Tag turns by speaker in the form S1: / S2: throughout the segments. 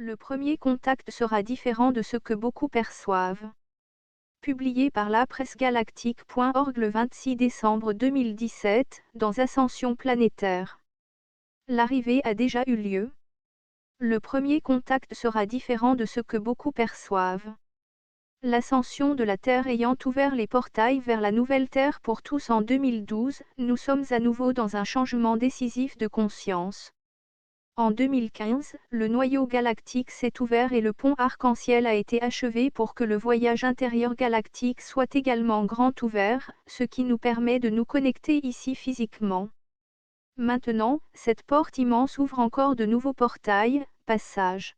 S1: Le premier contact sera différent de ce que beaucoup perçoivent. Publié par la presse galactique.org le 26 décembre 2017, dans Ascension planétaire. L'arrivée a déjà eu lieu. Le premier contact sera différent de ce que beaucoup perçoivent. L'ascension de la Terre ayant ouvert les portails vers la nouvelle Terre pour tous en 2012, nous sommes à nouveau dans un changement décisif de conscience. En 2015, le noyau galactique s'est ouvert et le pont arc-en-ciel a été achevé pour que le voyage intérieur galactique soit également grand ouvert, ce qui nous permet de nous connecter ici physiquement. Maintenant, cette porte immense ouvre encore de nouveaux portails, passages.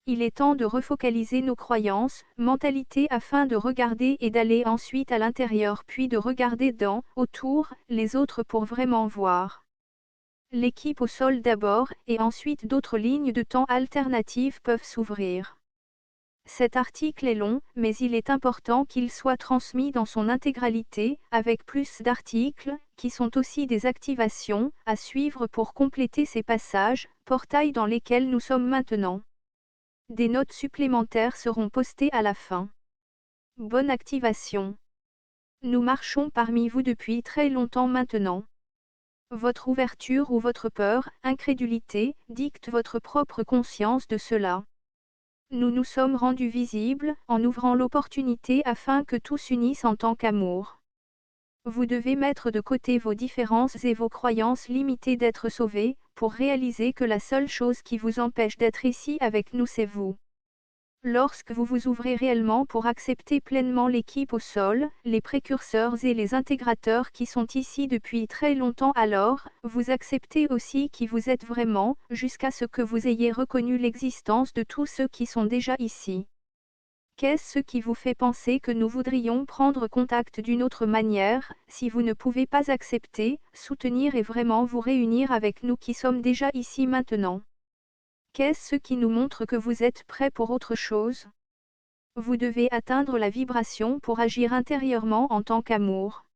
S1: Il est temps de refocaliser nos croyances, mentalités afin de regarder et d'aller ensuite à l'intérieur puis de regarder dans, autour, les autres pour vraiment voir. L'équipe au sol d'abord, et ensuite d'autres lignes de temps alternatives peuvent s'ouvrir. Cet article est long, mais il est important qu'il soit transmis dans son intégralité, avec plus d'articles, qui sont aussi des activations, à suivre pour compléter ces passages, portails dans lesquels nous sommes maintenant. Des notes supplémentaires seront postées à la fin. Bonne activation. Nous marchons parmi vous depuis très longtemps maintenant. Votre ouverture ou votre peur, incrédulité, dicte votre propre conscience de cela. Nous nous sommes rendus visibles, en ouvrant l'opportunité afin que tout s'unisse en tant qu'amour. Vous devez mettre de côté vos différences et vos croyances limitées d'être sauvés, pour réaliser que la seule chose qui vous empêche d'être ici avec nous c'est vous. Lorsque vous vous ouvrez réellement pour accepter pleinement l'équipe au sol, les précurseurs et les intégrateurs qui sont ici depuis très longtemps alors, vous acceptez aussi qui vous êtes vraiment, jusqu'à ce que vous ayez reconnu l'existence de tous ceux qui sont déjà ici. Qu'est-ce qui vous fait penser que nous voudrions prendre contact d'une autre manière, si vous ne pouvez pas accepter, soutenir et vraiment vous réunir avec nous qui sommes déjà ici maintenant? Qu'est-ce qui nous montre que vous êtes prêt pour autre chose? Vous devez atteindre la vibration pour agir intérieurement en tant qu'amour.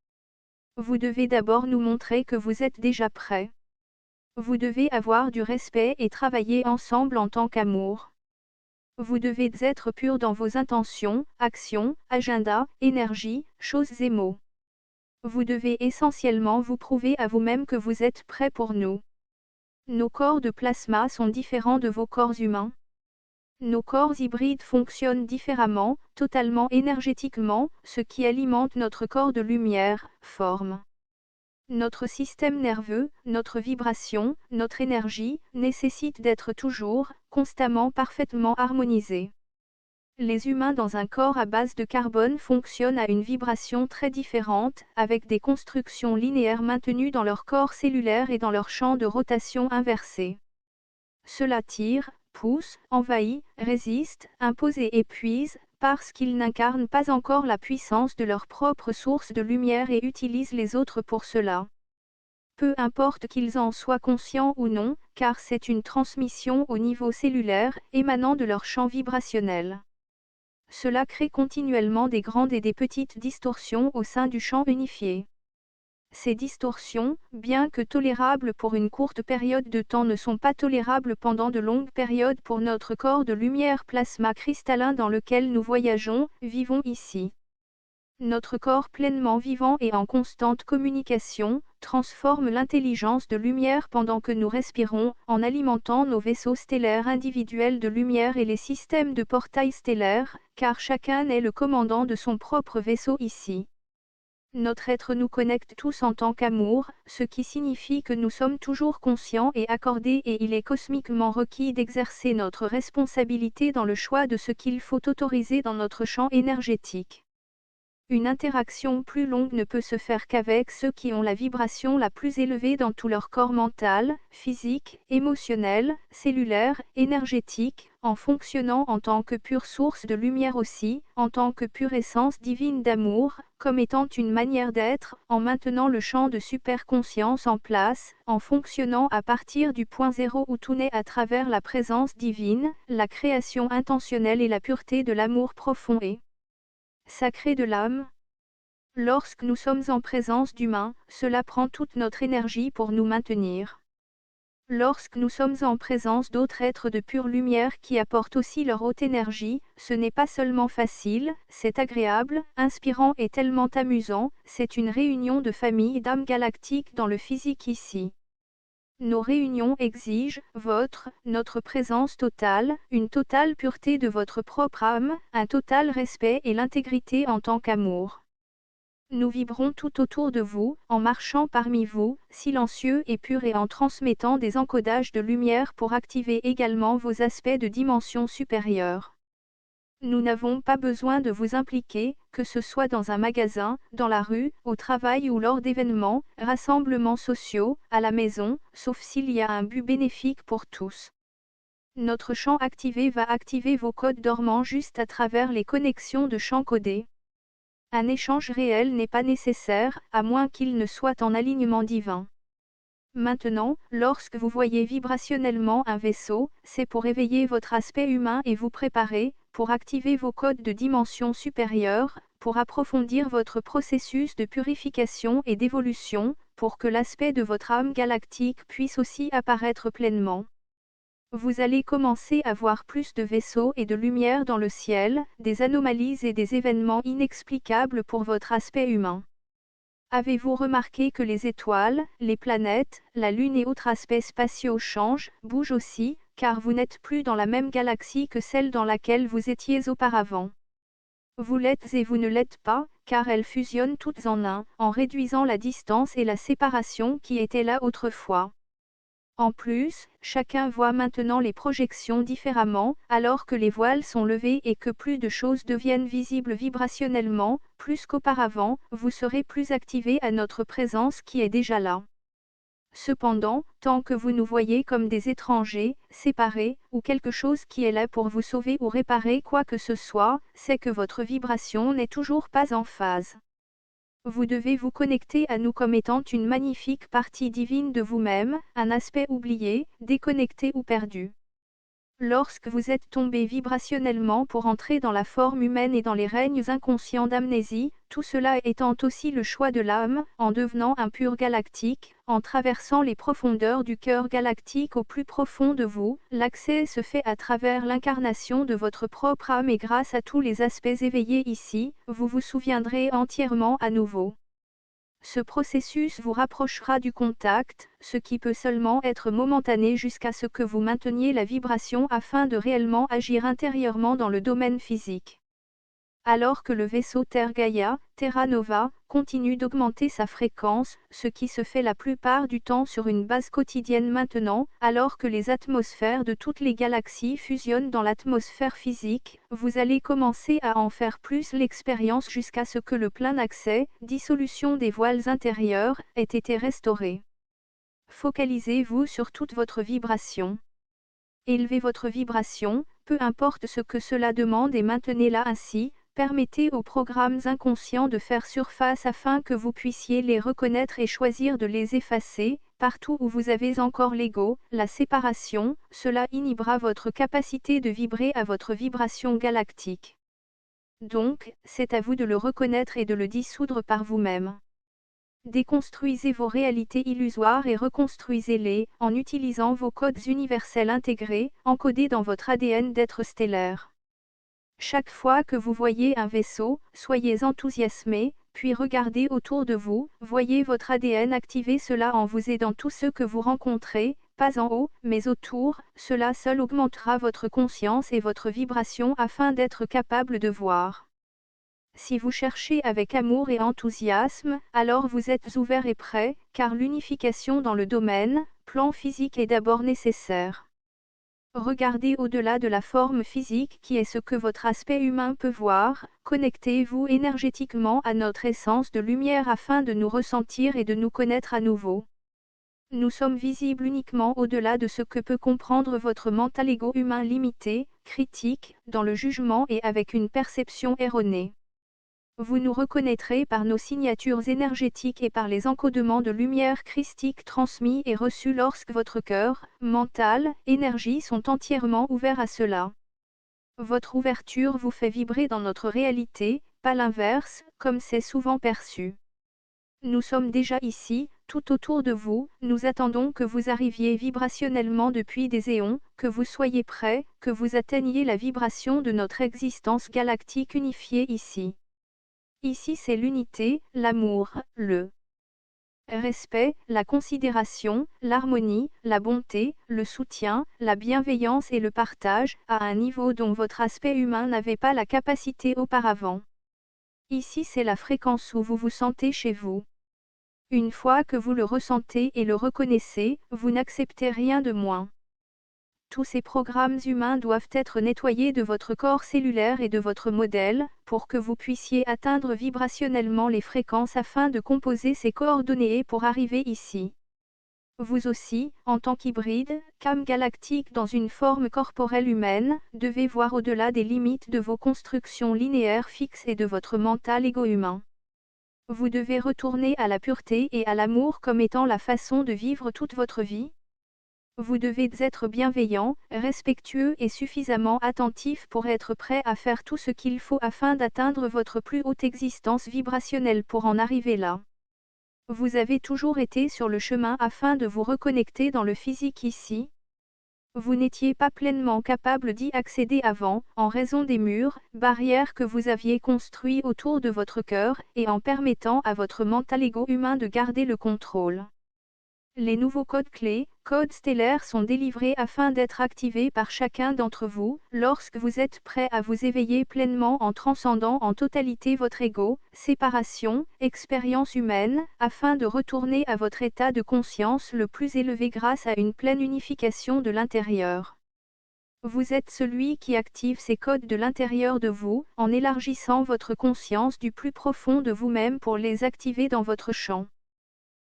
S1: Vous devez d'abord nous montrer que vous êtes déjà prêt. Vous devez avoir du respect et travailler ensemble en tant qu'amour. Vous devez être pur dans vos intentions, actions, agenda, énergie, choses et mots. Vous devez essentiellement vous prouver à vous-même que vous êtes prêt pour nous. Nos corps de plasma sont différents de vos corps humains. Nos corps hybrides fonctionnent différemment, totalement énergétiquement, ce qui alimente notre corps de lumière, forme. Notre système nerveux, notre vibration, notre énergie, nécessitent d'être toujours, constamment parfaitement harmonisés. Les humains dans un corps à base de carbone fonctionnent à une vibration très différente, avec des constructions linéaires maintenues dans leur corps cellulaire et dans leur champ de rotation inversé. Cela tire, pousse, envahit, résiste, impose et épuise, parce qu'ils n'incarnent pas encore la puissance de leur propre source de lumière et utilisent les autres pour cela. Peu importe qu'ils en soient conscients ou non, car c'est une transmission au niveau cellulaire, émanant de leur champ vibrationnel. Cela crée continuellement des grandes et des petites distorsions au sein du champ unifié. Ces distorsions, bien que tolérables pour une courte période de temps, ne sont pas tolérables pendant de longues périodes pour notre corps de lumière plasma cristallin dans lequel nous voyageons, vivons ici. Notre corps pleinement vivant et en constante communication, transforme l'intelligence de lumière pendant que nous respirons, en alimentant nos vaisseaux stellaires individuels de lumière et les systèmes de portails stellaires, car chacun est le commandant de son propre vaisseau ici. Notre être nous connecte tous en tant qu'amour, ce qui signifie que nous sommes toujours conscients et accordés et il est cosmiquement requis d'exercer notre responsabilité dans le choix de ce qu'il faut autoriser dans notre champ énergétique. Une interaction plus longue ne peut se faire qu'avec ceux qui ont la vibration la plus élevée dans tout leur corps mental, physique, émotionnel, cellulaire, énergétique, en fonctionnant en tant que pure source de lumière aussi, en tant que pure essence divine d'amour, comme étant une manière d'être, en maintenant le champ de super-conscience en place, en fonctionnant à partir du point zéro où tout naît à travers la présence divine, la création intentionnelle et la pureté de l'amour profond et sacré de l'âme. Lorsque nous sommes en présence d'humains, cela prend toute notre énergie pour nous maintenir. Lorsque nous sommes en présence d'autres êtres de pure lumière qui apportent aussi leur haute énergie, ce n'est pas seulement facile, c'est agréable, inspirant et tellement amusant, c'est une réunion de famille d'âmes galactiques dans le physique ici. Nos réunions exigent, notre présence totale, une totale pureté de votre propre âme, un total respect et l'intégrité en tant qu'amour. Nous vibrons tout autour de vous, en marchant parmi vous, silencieux et purs et en transmettant des encodages de lumière pour activer également vos aspects de dimension supérieure. Nous n'avons pas besoin de vous impliquer, que ce soit dans un magasin, dans la rue, au travail ou lors d'événements, rassemblements sociaux, à la maison, sauf s'il y a un but bénéfique pour tous. Notre champ activé va activer vos codes dormants juste à travers les connexions de champs codés. Un échange réel n'est pas nécessaire, à moins qu'il ne soit en alignement divin. Maintenant, lorsque vous voyez vibrationnellement un vaisseau, c'est pour éveiller votre aspect humain et vous préparer, pour activer vos codes de dimension supérieure, pour approfondir votre processus de purification et d'évolution, pour que l'aspect de votre âme galactique puisse aussi apparaître pleinement. Vous allez commencer à voir plus de vaisseaux et de lumière dans le ciel, des anomalies et des événements inexplicables pour votre aspect humain. Avez-vous remarqué que les étoiles, les planètes, la Lune et autres aspects spatiaux changent, bougent aussi, car vous n'êtes plus dans la même galaxie que celle dans laquelle vous étiez auparavant. Vous l'êtes et vous ne l'êtes pas, car elles fusionnent toutes en un, en réduisant la distance et la séparation qui étaient là autrefois. En plus, chacun voit maintenant les projections différemment, alors que les voiles sont levés et que plus de choses deviennent visibles vibrationnellement, plus qu'auparavant, vous serez plus activés à notre présence qui est déjà là. Cependant, tant que vous nous voyez comme des étrangers, séparés, ou quelque chose qui est là pour vous sauver ou réparer quoi que ce soit, c'est que votre vibration n'est toujours pas en phase. Vous devez vous connecter à nous comme étant une magnifique partie divine de vous-même, un aspect oublié, déconnecté ou perdu. Lorsque vous êtes tombé vibrationnellement pour entrer dans la forme humaine et dans les règnes inconscients d'amnésie, tout cela étant aussi le choix de l'âme, en devenant un pur galactique, en traversant les profondeurs du cœur galactique au plus profond de vous, l'accès se fait à travers l'incarnation de votre propre âme et grâce à tous les aspects éveillés ici, vous vous souviendrez entièrement à nouveau. Ce processus vous rapprochera du contact, ce qui peut seulement être momentané jusqu'à ce que vous mainteniez la vibration afin de réellement agir intérieurement dans le domaine physique. Alors que le vaisseau Terre Gaia, Terra Nova, continue d'augmenter sa fréquence, ce qui se fait la plupart du temps sur une base quotidienne maintenant, alors que les atmosphères de toutes les galaxies fusionnent dans l'atmosphère physique, vous allez commencer à en faire plus l'expérience jusqu'à ce que le plein accès, dissolution des voiles intérieures, ait été restauré. Focalisez-vous sur toute votre vibration. Élevez votre vibration, peu importe ce que cela demande et maintenez-la ainsi. Permettez aux programmes inconscients de faire surface afin que vous puissiez les reconnaître et choisir de les effacer. Partout où vous avez encore l'ego, la séparation, cela inhibera votre capacité de vibrer à votre vibration galactique. Donc, c'est à vous de le reconnaître et de le dissoudre par vous-même. Déconstruisez vos réalités illusoires et reconstruisez-les, en utilisant vos codes universels intégrés, encodés dans votre ADN d'être stellaire. Chaque fois que vous voyez un vaisseau, soyez enthousiasmés, puis regardez autour de vous, voyez votre ADN activer cela en vous aidant tous ceux que vous rencontrez, pas en haut, mais autour, cela seul augmentera votre conscience et votre vibration afin d'être capable de voir. Si vous cherchez avec amour et enthousiasme, alors vous êtes ouvert et prêt, car l'unification dans le domaine, plan physique est d'abord nécessaire. Regardez au-delà de la forme physique qui est ce que votre aspect humain peut voir, connectez-vous énergétiquement à notre essence de lumière afin de nous ressentir et de nous connaître à nouveau. Nous sommes visibles uniquement au-delà de ce que peut comprendre votre mental égo humain limité, critique, dans le jugement et avec une perception erronée. Vous nous reconnaîtrez par nos signatures énergétiques et par les encodements de lumière christique transmis et reçus lorsque votre cœur, mental, énergie sont entièrement ouverts à cela. Votre ouverture vous fait vibrer dans notre réalité, pas l'inverse, comme c'est souvent perçu. Nous sommes déjà ici, tout autour de vous, nous attendons que vous arriviez vibrationnellement depuis des éons, que vous soyez prêts, que vous atteigniez la vibration de notre existence galactique unifiée ici. Ici c'est l'unité, l'amour, le respect, la considération, l'harmonie, la bonté, le soutien, la bienveillance et le partage, à un niveau dont votre aspect humain n'avait pas la capacité auparavant. Ici c'est la fréquence où vous vous sentez chez vous. Une fois que vous le ressentez et le reconnaissez, vous n'acceptez rien de moins. Tous ces programmes humains doivent être nettoyés de votre corps cellulaire et de votre modèle, pour que vous puissiez atteindre vibrationnellement les fréquences afin de composer ces coordonnées pour arriver ici. Vous aussi, en tant qu'hybride, âme galactique dans une forme corporelle humaine, devez voir au-delà des limites de vos constructions linéaires fixes et de votre mental égo-humain. Vous devez retourner à la pureté et à l'amour comme étant la façon de vivre toute votre vie. Vous devez être bienveillant, respectueux et suffisamment attentif pour être prêt à faire tout ce qu'il faut afin d'atteindre votre plus haute existence vibrationnelle pour en arriver là. Vous avez toujours été sur le chemin afin de vous reconnecter dans le physique ici. Vous n'étiez pas pleinement capable d'y accéder avant, en raison des murs, barrières que vous aviez construits autour de votre cœur, et en permettant à votre mental égo humain de garder le contrôle. Les nouveaux codes clés, codes stellaires sont délivrés afin d'être activés par chacun d'entre vous, lorsque vous êtes prêt à vous éveiller pleinement en transcendant en totalité votre ego, séparation, expérience humaine, afin de retourner à votre état de conscience le plus élevé grâce à une pleine unification de l'intérieur. Vous êtes celui qui active ces codes de l'intérieur de vous, en élargissant votre conscience du plus profond de vous-même pour les activer dans votre champ.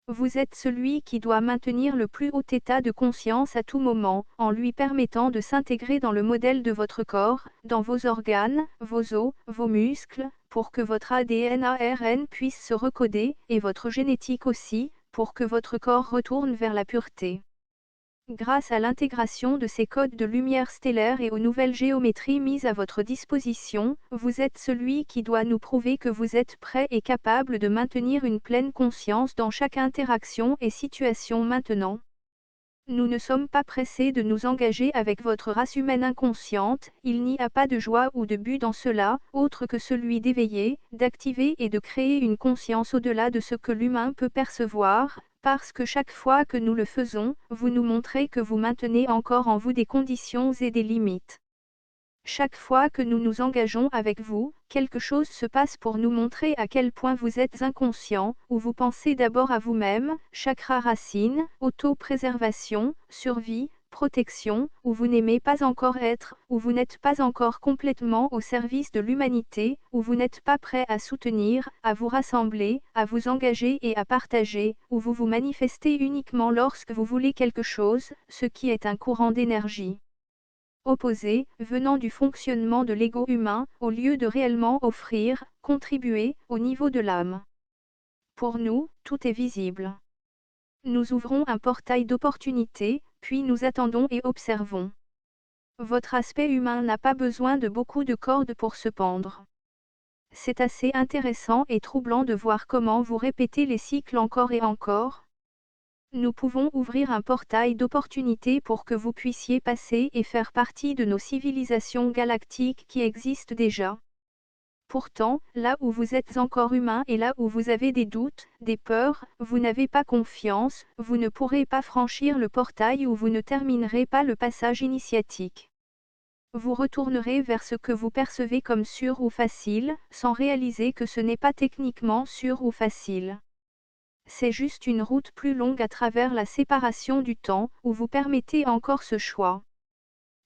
S1: Vous êtes celui qui doit maintenir le plus haut état de conscience à tout moment, en lui permettant de s'intégrer dans le modèle de votre corps, dans vos organes, vos os, vos muscles, pour que votre ADN ARN puisse se recoder, et votre génétique aussi, pour que votre corps retourne vers la pureté. Grâce à l'intégration de ces codes de lumière stellaire et aux nouvelles géométries mises à votre disposition, vous êtes celui qui doit nous prouver que vous êtes prêt et capable de maintenir une pleine conscience dans chaque interaction et situation maintenant. Nous ne sommes pas pressés de nous engager avec votre race humaine inconsciente, il n'y a pas de joie ou de but dans cela, autre que celui d'éveiller, d'activer et de créer une conscience au-delà de ce que l'humain peut percevoir, parce que chaque fois que nous le faisons, vous nous montrez que vous maintenez encore en vous des conditions et des limites. Chaque fois que nous nous engageons avec vous, quelque chose se passe pour nous montrer à quel point vous êtes inconscient, où vous pensez d'abord à vous-même, chakra racine, auto-préservation, survie, protection, où vous n'aimez pas encore être, où vous n'êtes pas encore complètement au service de l'humanité, où vous n'êtes pas prêt à soutenir, à vous rassembler, à vous engager et à partager, où vous vous manifestez uniquement lorsque vous voulez quelque chose, ce qui est un courant d'énergie opposé, venant du fonctionnement de l'ego humain, au lieu de réellement offrir, contribuer, au niveau de l'âme. Pour nous, tout est visible. Nous ouvrons un portail d'opportunité, puis nous attendons et observons. Votre aspect humain n'a pas besoin de beaucoup de cordes pour se pendre. C'est assez intéressant et troublant de voir comment vous répétez les cycles encore et encore. Nous pouvons ouvrir un portail d'opportunité pour que vous puissiez passer et faire partie de nos civilisations galactiques qui existent déjà. Pourtant, là où vous êtes encore humain et là où vous avez des doutes, des peurs, vous n'avez pas confiance, vous ne pourrez pas franchir le portail ou vous ne terminerez pas le passage initiatique. Vous retournerez vers ce que vous percevez comme sûr ou facile, sans réaliser que ce n'est pas techniquement sûr ou facile. C'est juste une route plus longue à travers la séparation du temps, où vous permettez encore ce choix.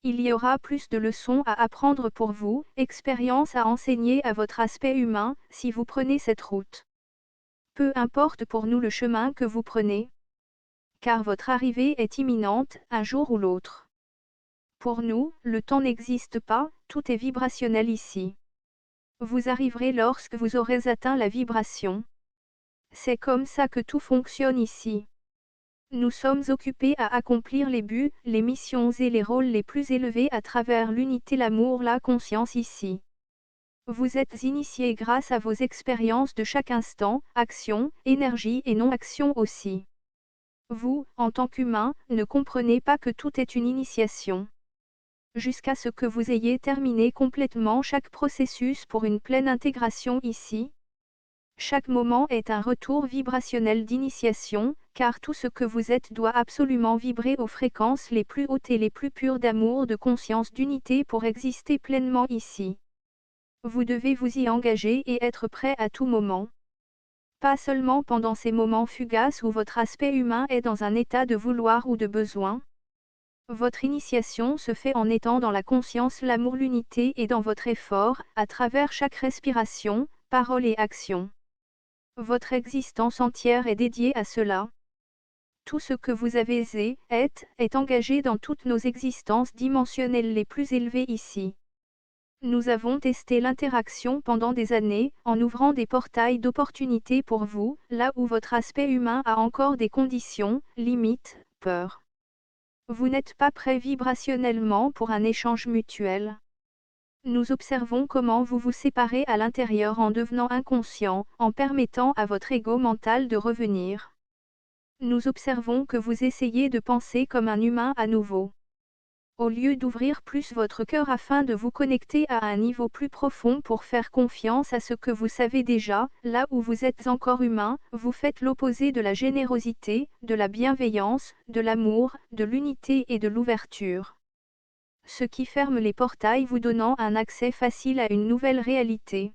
S1: Il y aura plus de leçons à apprendre pour vous, expériences à enseigner à votre aspect humain, si vous prenez cette route. Peu importe pour nous le chemin que vous prenez. Car votre arrivée est imminente, un jour ou l'autre. Pour nous, le temps n'existe pas, tout est vibrationnel ici. Vous arriverez lorsque vous aurez atteint la vibration. C'est comme ça que tout fonctionne ici. Nous sommes occupés à accomplir les buts, les missions et les rôles les plus élevés à travers l'unité, l'amour, la conscience ici. Vous êtes initiés grâce à vos expériences de chaque instant, action, énergie et non-action aussi. Vous, en tant qu'humain, ne comprenez pas que tout est une initiation. Jusqu'à ce que vous ayez terminé complètement chaque processus pour une pleine intégration ici. Chaque moment est un retour vibrationnel d'initiation, car tout ce que vous êtes doit absolument vibrer aux fréquences les plus hautes et les plus pures d'amour, de conscience, d'unité pour exister pleinement ici. Vous devez vous y engager et être prêt à tout moment. Pas seulement pendant ces moments fugaces où votre aspect humain est dans un état de vouloir ou de besoin. Votre initiation se fait en étant dans la conscience, l'amour, l'unité et dans votre effort, à travers chaque respiration, parole et action. Votre existence entière est dédiée à cela. Tout ce que vous avez est engagé dans toutes nos existences dimensionnelles les plus élevées ici. Nous avons testé l'interaction pendant des années, en ouvrant des portails d'opportunités pour vous, là où votre aspect humain a encore des conditions, limites, peur. Vous n'êtes pas prêt vibrationnellement pour un échange mutuel. Nous observons comment vous vous séparez à l'intérieur en devenant inconscient, en permettant à votre ego mental de revenir. Nous observons que vous essayez de penser comme un humain à nouveau. Au lieu d'ouvrir plus votre cœur afin de vous connecter à un niveau plus profond pour faire confiance à ce que vous savez déjà, là où vous êtes encore humain, vous faites l'opposé de la générosité, de la bienveillance, de l'amour, de l'unité et de l'ouverture. Ce qui ferme les portails vous donnant un accès facile à une nouvelle réalité.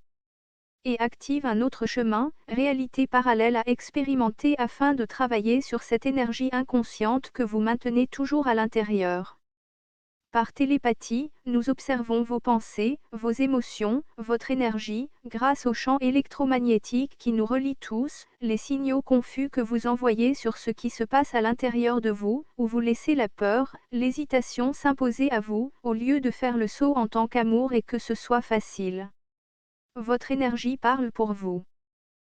S1: Et active un autre chemin, réalité parallèle à expérimenter afin de travailler sur cette énergie inconsciente que vous maintenez toujours à l'intérieur. Par télépathie, nous observons vos pensées, vos émotions, votre énergie, grâce au champ électromagnétique qui nous relie tous, les signaux confus que vous envoyez sur ce qui se passe à l'intérieur de vous, où vous laissez la peur, l'hésitation s'imposer à vous, au lieu de faire le saut en tant qu'amour et que ce soit facile. Votre énergie parle pour vous.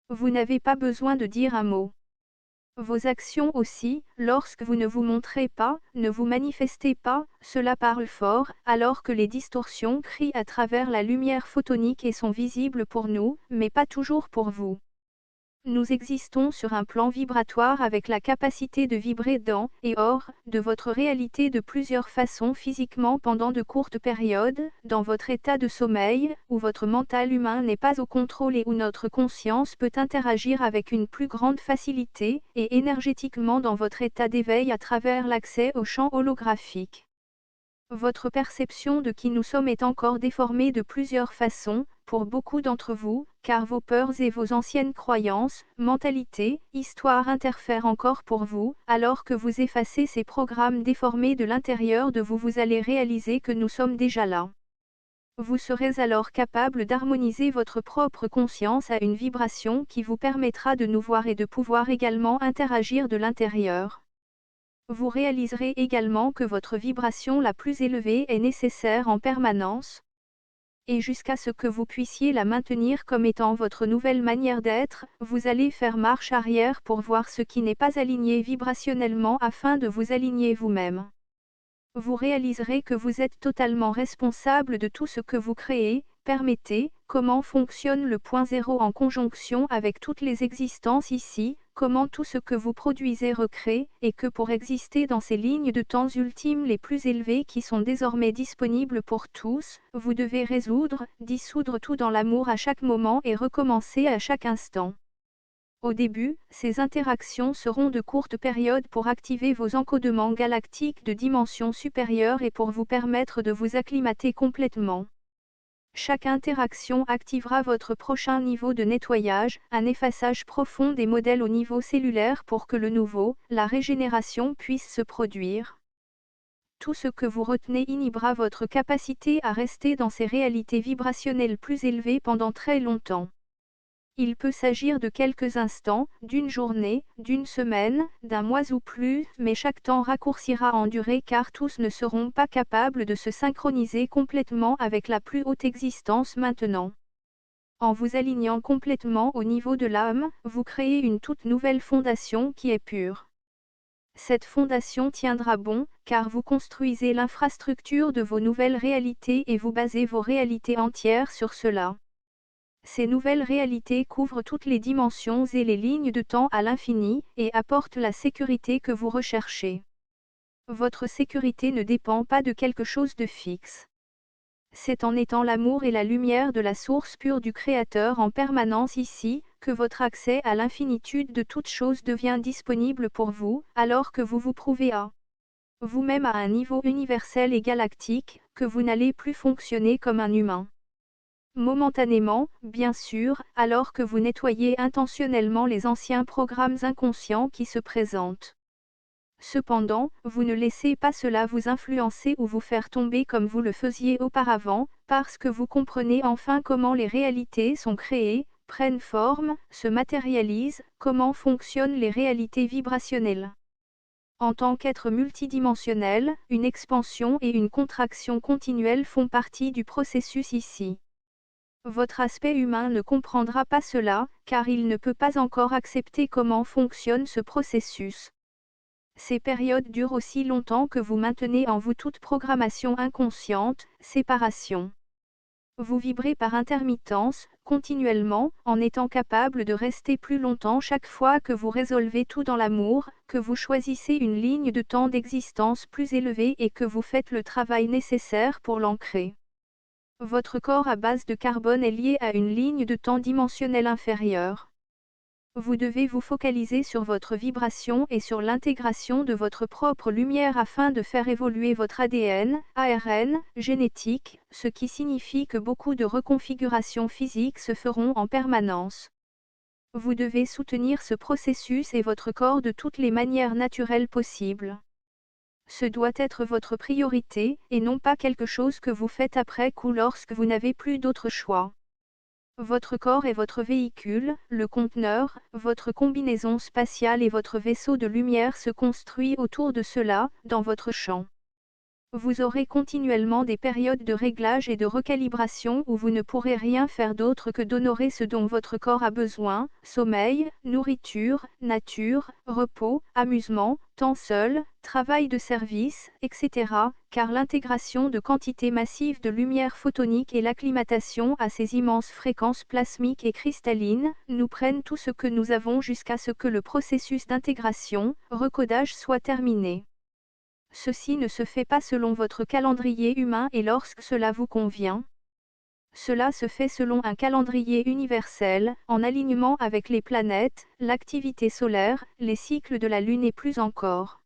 S1: Vous n'avez pas besoin de dire un mot. Vos actions aussi, lorsque vous ne vous montrez pas, ne vous manifestez pas, cela parle fort, alors que les distorsions crient à travers la lumière photonique et sont visibles pour nous, mais pas toujours pour vous. Nous existons sur un plan vibratoire avec la capacité de vibrer dans et hors de votre réalité de plusieurs façons physiquement pendant de courtes périodes, dans votre état de sommeil, où votre mental humain n'est pas au contrôle et où notre conscience peut interagir avec une plus grande facilité, et énergétiquement dans votre état d'éveil à travers l'accès au champ holographique. Votre perception de qui nous sommes est encore déformée de plusieurs façons, pour beaucoup d'entre vous, car vos peurs et vos anciennes croyances, mentalités, histoires interfèrent encore pour vous, alors que vous effacez ces programmes déformés de l'intérieur de vous, vous allez réaliser que nous sommes déjà là. Vous serez alors capable d'harmoniser votre propre conscience à une vibration qui vous permettra de nous voir et de pouvoir également interagir de l'intérieur. Vous réaliserez également que votre vibration la plus élevée est nécessaire en permanence, et jusqu'à ce que vous puissiez la maintenir comme étant votre nouvelle manière d'être, vous allez faire marche arrière pour voir ce qui n'est pas aligné vibrationnellement afin de vous aligner vous-même. Vous réaliserez que vous êtes totalement responsable de tout ce que vous créez, permettez, comment fonctionne le point zéro en conjonction avec toutes les existences ici, comment tout ce que vous produisez recrée, et que pour exister dans ces lignes de temps ultimes les plus élevées qui sont désormais disponibles pour tous, vous devez résoudre, dissoudre tout dans l'amour à chaque moment et recommencer à chaque instant. Au début, ces interactions seront de courtes périodes pour activer vos encodements galactiques de dimension supérieure et pour vous permettre de vous acclimater complètement. Chaque interaction activera votre prochain niveau de nettoyage, un effaçage profond des modèles au niveau cellulaire pour que le nouveau, la régénération puisse se produire. Tout ce que vous retenez inhibera votre capacité à rester dans ces réalités vibrationnelles plus élevées pendant très longtemps. Il peut s'agir de quelques instants, d'une journée, d'une semaine, d'un mois ou plus, mais chaque temps raccourcira en durée car tous ne seront pas capables de se synchroniser complètement avec la plus haute existence maintenant. En vous alignant complètement au niveau de l'âme, vous créez une toute nouvelle fondation qui est pure. Cette fondation tiendra bon, car vous construisez l'infrastructure de vos nouvelles réalités et vous basez vos réalités entières sur cela. Ces nouvelles réalités couvrent toutes les dimensions et les lignes de temps à l'infini, et apportent la sécurité que vous recherchez. Votre sécurité ne dépend pas de quelque chose de fixe. C'est en étant l'amour et la lumière de la source pure du Créateur en permanence ici, que votre accès à l'infinitude de toutes choses devient disponible pour vous, alors que vous vous prouvez à vous-même à un niveau universel et galactique, que vous n'allez plus fonctionner comme un humain. Momentanément, bien sûr, alors que vous nettoyez intentionnellement les anciens programmes inconscients qui se présentent. Cependant, vous ne laissez pas cela vous influencer ou vous faire tomber comme vous le faisiez auparavant, parce que vous comprenez enfin comment les réalités sont créées, prennent forme, se matérialisent, comment fonctionnent les réalités vibrationnelles. En tant qu'être multidimensionnel, une expansion et une contraction continuelle font partie du processus ici. Votre aspect humain ne comprendra pas cela, car il ne peut pas encore accepter comment fonctionne ce processus. Ces périodes durent aussi longtemps que vous maintenez en vous toute programmation inconsciente, séparation. Vous vibrez par intermittence, continuellement, en étant capable de rester plus longtemps chaque fois que vous résolvez tout dans l'amour, que vous choisissez une ligne de temps d'existence plus élevée et que vous faites le travail nécessaire pour l'ancrer. Votre corps à base de carbone est lié à une ligne de temps dimensionnelle inférieure. Vous devez vous focaliser sur votre vibration et sur l'intégration de votre propre lumière afin de faire évoluer votre ADN, ARN, génétique, ce qui signifie que beaucoup de reconfigurations physiques se feront en permanence. Vous devez soutenir ce processus et votre corps de toutes les manières naturelles possibles. Ce doit être votre priorité, et non pas quelque chose que vous faites après coup lorsque vous n'avez plus d'autre choix. Votre corps est votre véhicule, le conteneur, votre combinaison spatiale et votre vaisseau de lumière se construit autour de cela, dans votre champ. Vous aurez continuellement des périodes de réglage et de recalibration où vous ne pourrez rien faire d'autre que d'honorer ce dont votre corps a besoin, sommeil, nourriture, nature, repos, amusement, temps seul, travail de service, etc., car l'intégration de quantités massives de lumière photonique et l'acclimatation à ces immenses fréquences plasmiques et cristallines, nous prennent tout ce que nous avons jusqu'à ce que le processus d'intégration, recodage soit terminé. Ceci ne se fait pas selon votre calendrier humain et lorsque cela vous convient. Cela se fait selon un calendrier universel, en alignement avec les planètes, l'activité solaire, les cycles de la Lune et plus encore.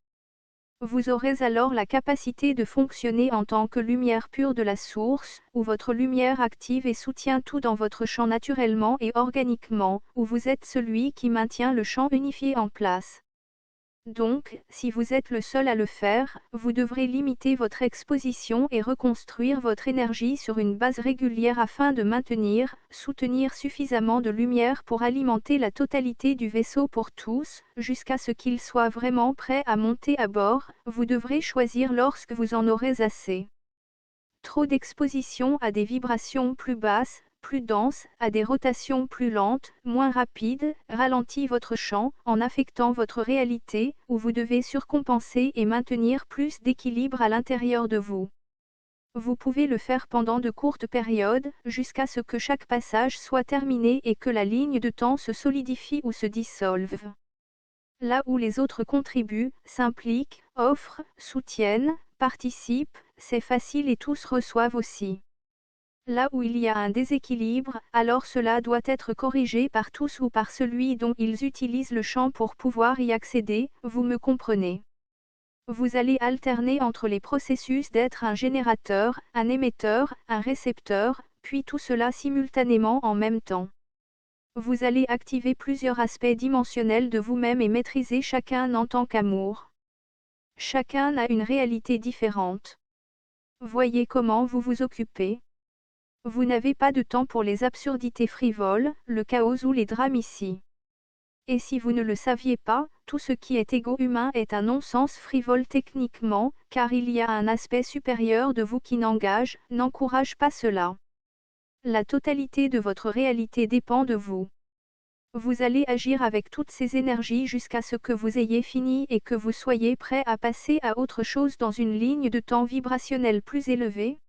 S1: Vous aurez alors la capacité de fonctionner en tant que lumière pure de la source, où votre lumière active et soutient tout dans votre champ naturellement et organiquement, où vous êtes celui qui maintient le champ unifié en place. Donc, si vous êtes le seul à le faire, vous devrez limiter votre exposition et reconstruire votre énergie sur une base régulière afin de maintenir, soutenir suffisamment de lumière pour alimenter la totalité du vaisseau pour tous, jusqu'à ce qu'il soit vraiment prêt à monter à bord. Vous devrez choisir lorsque vous en aurez assez. Trop d'exposition à des vibrations plus basses, plus denses, à des rotations plus lentes, moins rapides, ralentit votre champ, en affectant votre réalité, où vous devez surcompenser et maintenir plus d'équilibre à l'intérieur de vous. Vous pouvez le faire pendant de courtes périodes, jusqu'à ce que chaque passage soit terminé et que la ligne de temps se solidifie ou se dissolve. Là où les autres contribuent, s'impliquent, offrent, soutiennent, participent, c'est facile et tous reçoivent aussi. Là où il y a un déséquilibre, alors cela doit être corrigé par tous ou par celui dont ils utilisent le champ pour pouvoir y accéder, vous me comprenez. Vous allez alterner entre les processus d'être un générateur, un émetteur, un récepteur, puis tout cela simultanément en même temps. Vous allez activer plusieurs aspects dimensionnels de vous-même et maîtriser chacun en tant qu'amour. Chacun a une réalité différente. Voyez comment vous vous occupez. Vous n'avez pas de temps pour les absurdités frivoles, le chaos ou les drames ici. Et si vous ne le saviez pas, tout ce qui est égo humain est un non-sens frivole techniquement, car il y a un aspect supérieur de vous qui n'encourage pas cela. La totalité de votre réalité dépend de vous. Vous allez agir avec toutes ces énergies jusqu'à ce que vous ayez fini et que vous soyez prêt à passer à autre chose dans une ligne de temps vibrationnelle plus élevée.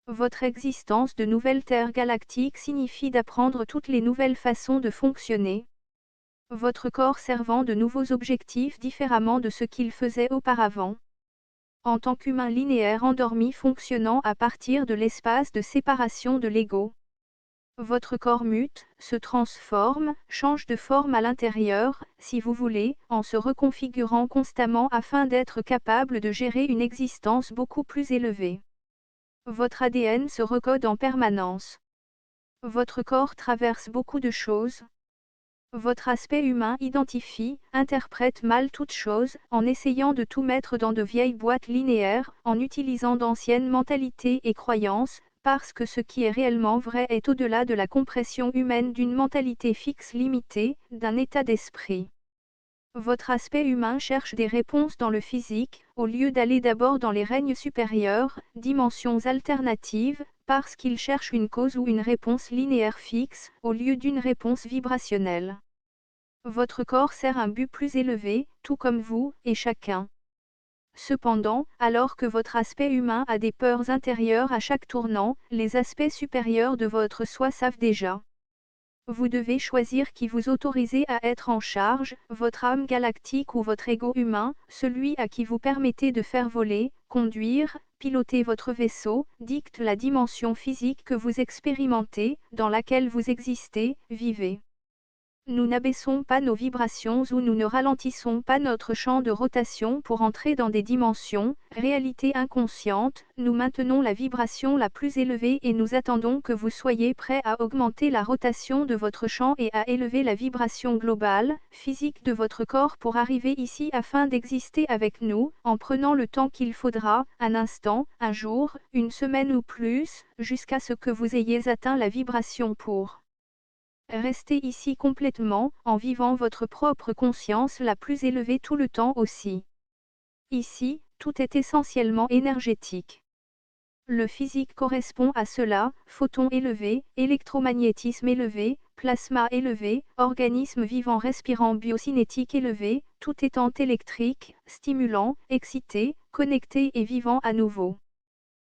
S1: Votre existence de nouvelles terres galactiques signifie d'apprendre toutes les nouvelles façons de fonctionner. Votre corps servant de nouveaux objectifs différemment de ce qu'il faisait auparavant. En tant qu'humain linéaire endormi fonctionnant à partir de l'espace de séparation de l'ego. Votre corps mute, se transforme, change de forme à l'intérieur, si vous voulez, en se reconfigurant constamment afin d'être capable de gérer une existence beaucoup plus élevée. Votre ADN se recode en permanence. Votre corps traverse beaucoup de choses. Votre aspect humain identifie, interprète mal toute chose, en essayant de tout mettre dans de vieilles boîtes linéaires, en utilisant d'anciennes mentalités et croyances, parce que ce qui est réellement vrai est au-delà de la compression humaine d'une mentalité fixe limitée, d'un état d'esprit. Votre aspect humain cherche des réponses dans le physique, au lieu d'aller d'abord dans les règnes supérieurs, dimensions alternatives, parce qu'il cherche une cause ou une réponse linéaire fixe, au lieu d'une réponse vibrationnelle. Votre corps sert un but plus élevé, tout comme vous, et chacun. Cependant, alors que votre aspect humain a des peurs intérieures à chaque tournant, les aspects supérieurs de votre soi savent déjà. Vous devez choisir qui vous autorisez à être en charge, votre âme galactique ou votre ego humain, celui à qui vous permettez de faire voler, conduire, piloter votre vaisseau, dicte la dimension physique que vous expérimentez, dans laquelle vous existez, vivez. Nous n'abaissons pas nos vibrations ou nous ne ralentissons pas notre champ de rotation pour entrer dans des dimensions, réalités inconscientes, nous maintenons la vibration la plus élevée et nous attendons que vous soyez prêts à augmenter la rotation de votre champ et à élever la vibration globale, physique de votre corps pour arriver ici afin d'exister avec nous, en prenant le temps qu'il faudra, un instant, un jour, une semaine ou plus, jusqu'à ce que vous ayez atteint la vibration pour restez ici complètement, en vivant votre propre conscience la plus élevée tout le temps aussi. Ici, tout est essentiellement énergétique. Le physique correspond à cela, photons élevés, électromagnétisme élevé, plasma élevé, organisme vivant respirant biocinétique élevé, tout étant électrique, stimulant, excité, connecté et vivant à nouveau.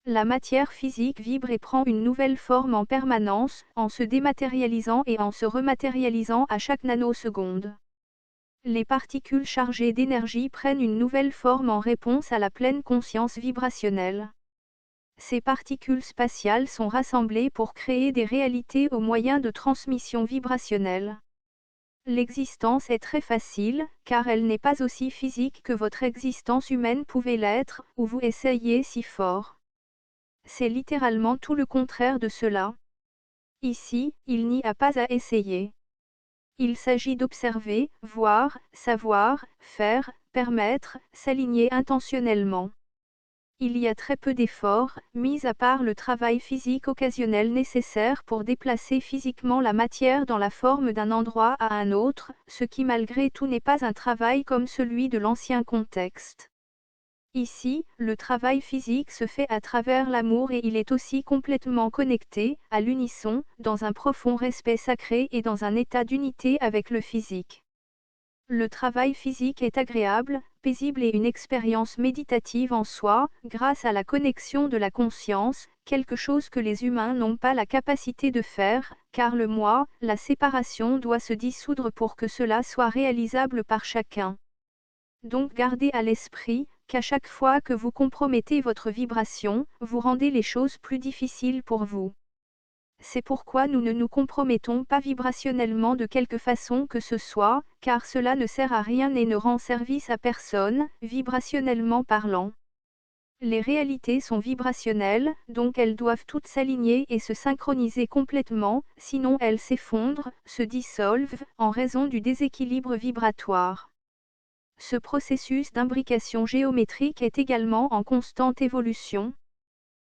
S1: La matière physique vibre et prend une nouvelle forme en permanence, en se dématérialisant et en se rematérialisant à chaque nanoseconde. Les particules chargées d'énergie prennent une nouvelle forme en réponse à la pleine conscience vibrationnelle. Ces particules spatiales sont rassemblées pour créer des réalités au moyen de transmission vibrationnelle. L'existence est très facile, car elle n'est pas aussi physique que votre existence humaine pouvait l'être, ou vous essayez si fort. C'est littéralement tout le contraire de cela. Ici, il n'y a pas à essayer. Il s'agit d'observer, voir, savoir, faire, permettre, s'aligner intentionnellement. Il y a très peu d'efforts, mis à part le travail physique occasionnel nécessaire pour déplacer physiquement la matière dans la forme d'un endroit à un autre, ce qui malgré tout n'est pas un travail comme celui de l'ancien contexte. Ici, le travail physique se fait à travers l'amour et il est aussi complètement connecté, à l'unisson, dans un profond respect sacré et dans un état d'unité avec le physique. Le travail physique est agréable, paisible et une expérience méditative en soi, grâce à la connexion de la conscience, quelque chose que les humains n'ont pas la capacité de faire, car le moi, la séparation doit se dissoudre pour que cela soit réalisable par chacun. Donc gardez à l'esprit, qu'à chaque fois que vous compromettez votre vibration, vous rendez les choses plus difficiles pour vous. C'est pourquoi nous ne nous compromettons pas vibrationnellement de quelque façon que ce soit, car cela ne sert à rien et ne rend service à personne, vibrationnellement parlant. Les réalités sont vibrationnelles, donc elles doivent toutes s'aligner et se synchroniser complètement, sinon elles s'effondrent, se dissolvent, en raison du déséquilibre vibratoire. Ce processus d'imbrication géométrique est également en constante évolution.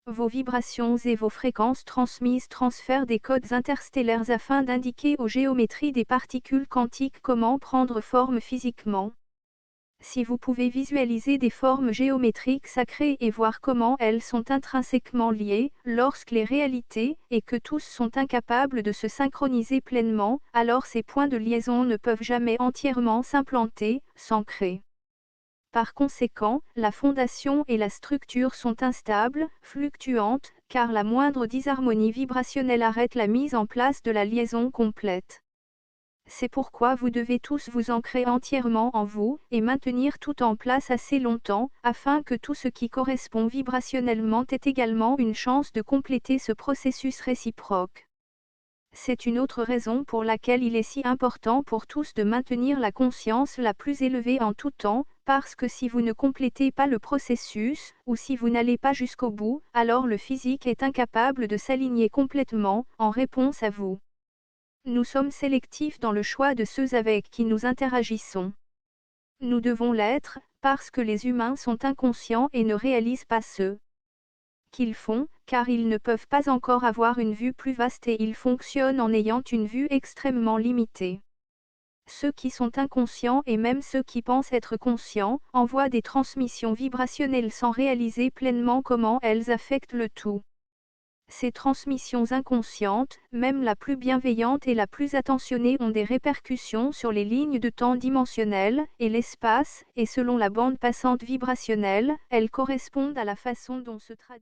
S1: Vos vibrations et vos fréquences transmises transfèrent des codes interstellaires afin d'indiquer aux géométries des particules quantiques comment prendre forme physiquement. Si vous pouvez visualiser des formes géométriques sacrées et voir comment elles sont intrinsèquement liées, lorsque les réalités, et que tous sont incapables de se synchroniser pleinement, alors ces points de liaison ne peuvent jamais entièrement s'implanter, s'ancrer. Par conséquent, la fondation et la structure sont instables, fluctuantes, car la moindre disharmonie vibrationnelle arrête la mise en place de la liaison complète. C'est pourquoi vous devez tous vous ancrer entièrement en vous, et maintenir tout en place assez longtemps, afin que tout ce qui correspond vibrationnellement ait également une chance de compléter ce processus réciproque. C'est une autre raison pour laquelle il est si important pour tous de maintenir la conscience la plus élevée en tout temps, parce que si vous ne complétez pas le processus, ou si vous n'allez pas jusqu'au bout, alors le physique est incapable de s'aligner complètement, en réponse à vous. Nous sommes sélectifs dans le choix de ceux avec qui nous interagissons. Nous devons l'être, parce que les humains sont inconscients et ne réalisent pas ce qu'ils font, car ils ne peuvent pas encore avoir une vue plus vaste et ils fonctionnent en ayant une vue extrêmement limitée. Ceux qui sont inconscients et même ceux qui pensent être conscients, envoient des transmissions vibrationnelles sans réaliser pleinement comment elles affectent le tout. Ces transmissions inconscientes, même la plus bienveillante et la plus attentionnée, ont des répercussions sur les lignes de temps dimensionnelles et l'espace, et selon la bande passante vibrationnelle, elles correspondent à la façon dont se traduit